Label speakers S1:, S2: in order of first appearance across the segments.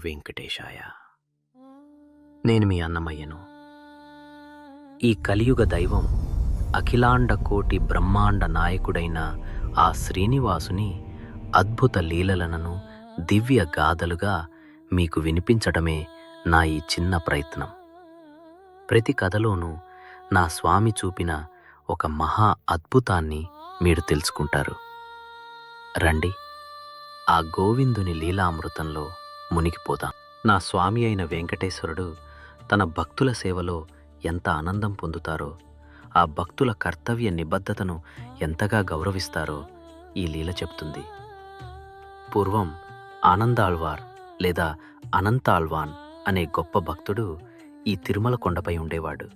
S1: వెంకటేశాయ. నేను మీ అన్నమయ్యను. ఈ కలియుగ దైవం అఖిలాండ కోటి బ్రహ్మాండ నాయకుడైన ఆ శ్రీనివాసుని అద్భుత లీలలను దివ్య గాథలుగా మీకు వినిపించడమే నా ఈ చిన్న ప్రయత్నం. ప్రతి కథలోనూ నా స్వామి చూపిన ఒక మహా అద్భుతాన్ని మీరు తెలుసుకుంటారు. రండి, ఆ గోవిందుని లీలామృతంలో మునిగిపోదాం. నా స్వామి అయిన వెంకటేశ్వరుడు తన భక్తుల సేవలో ఎంత ఆనందం పొందుతారో, ఆ భక్తుల కర్తవ్య నిబద్ధతను ఎంతగా గౌరవిస్తారో ఈ లీల చెప్తుంది. పూర్వం ఆనందాళ్వార్ లేదా అనంతాళ్వాన్ అనే గొప్ప భక్తుడు ఈ తిరుమల కొండపై ఉండేవాడు.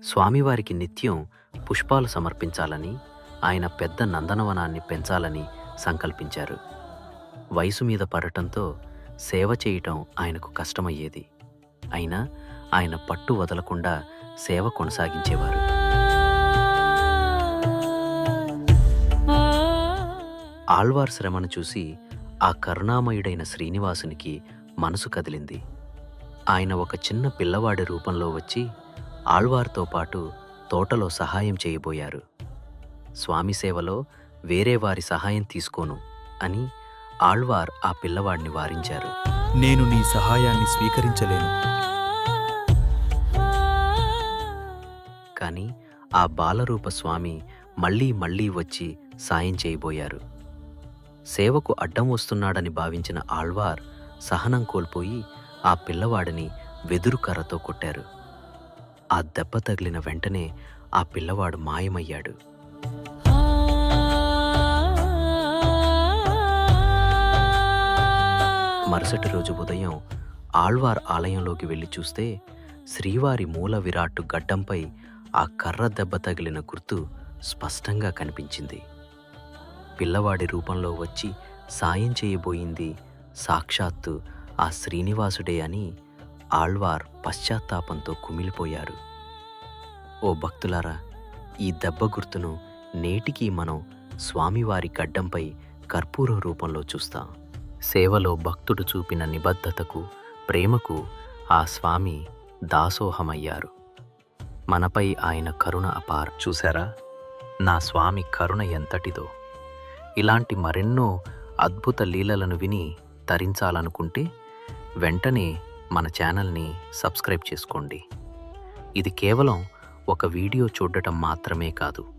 S1: స్వామివారికి నిత్యం పుష్పాలు సమర్పించాలని, ఆయన పెద్ద నందనవనాన్ని పెంచాలని సంకల్పించారు. వయసు మీద పడటంతో సేవ చేయటం ఆయనకు కష్టమయ్యేది. అయినా ఆయన పట్టు వదలకుండా సేవ కొనసాగించేవారు. ఆళ్వార్ శ్రమను చూసి ఆ కరుణామయుడైన శ్రీనివాసునికి మనసు కదిలింది. ఆయన ఒక చిన్న పిల్లవాడి రూపంలో వచ్చి ఆళ్వార్తో పాటు తోటలో సహాయం చేయబోయారు. స్వామి సేవలో వేరే వారి సహాయం తీసుకోను అని ఆళ్వార్ ఆ పిల్లవాడిని వారించారు.
S2: నేను నీ సహాయాన్ని స్వీకరించలేను.
S1: కానీ ఆ బాలరూప స్వామి మళ్ళీ మళ్ళీ వచ్చి సాయం చేయబోయారు. సేవకు అడ్డం వస్తున్నాడని భావించిన ఆళ్వార్ సహనం కోల్పోయి ఆ పిల్లవాడిని వెదురు కర్రతో కొట్టారు. ఆ దెబ్బ తగిలిన వెంటనే ఆ పిల్లవాడు మాయమయ్యాడు. మరుసటి రోజు ఉదయం ఆళ్వార్ ఆలయంలోకి వెళ్లి చూస్తే శ్రీవారి మూల విరాట్టు గడ్డంపై ఆ కర్ర దెబ్బ తగిలిన గుర్తు స్పష్టంగా కనిపించింది. పిల్లవాడి రూపంలో వచ్చి సాయం చేయబోయింది సాక్షాత్తు ఆ శ్రీనివాసుడే అని ఆళ్వార్ పశ్చాత్తాపంతో కుమిలిపోయారు. ఓ భక్తులారా, ఈ దెబ్బ గుర్తును నేటికీ మనం స్వామివారి గడ్డంపై కర్పూర రూపంలో చూస్తాం. సేవలో భక్తుడు చూపిన నిబద్ధతకు, ప్రేమకు ఆ స్వామి దాసోహమయ్యారు. మనపై ఆయన కరుణ అపార. చూశారా నా స్వామి కరుణ ఎంతటిదో? ఇలాంటి మరెన్నో అద్భుత లీలలను విని తరించాలనుకుంటే వెంటనే మన ఛానల్ని సబ్స్క్రైబ్ చేసుకోండి. ఇది కేవలం ఒక వీడియో చూడటం మాత్రమే కాదు.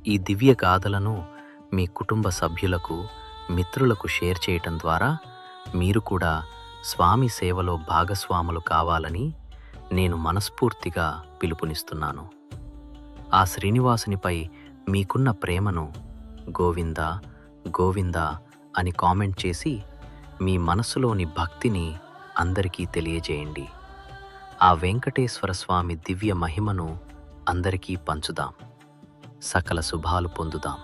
S1: ఈ దివ్య గాథలను మీ కుటుంబ సభ్యులకు, మిత్రులకు షేర్ చేయటం ద్వారా మీరు కూడా స్వామి సేవలో భాగస్వాములు కావాలని నేను మనస్ఫూర్తిగా పిలుపునిస్తున్నాను. ఆ శ్రీనివాసునిపై మీకున్న ప్రేమను గోవిందా గోవిందా అని కామెంట్ చేసి మీ మనసులోని భక్తిని అందరికీ తెలియజేయండి. ఆ వెంకటేశ్వర స్వామి దివ్య మహిమను అందరికీ పంచుదాం. సకల శుభాలు పొందుదాం.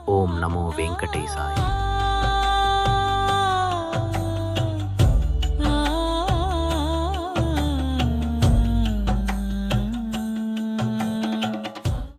S1: ఓం నమో వెంకటేశాయ.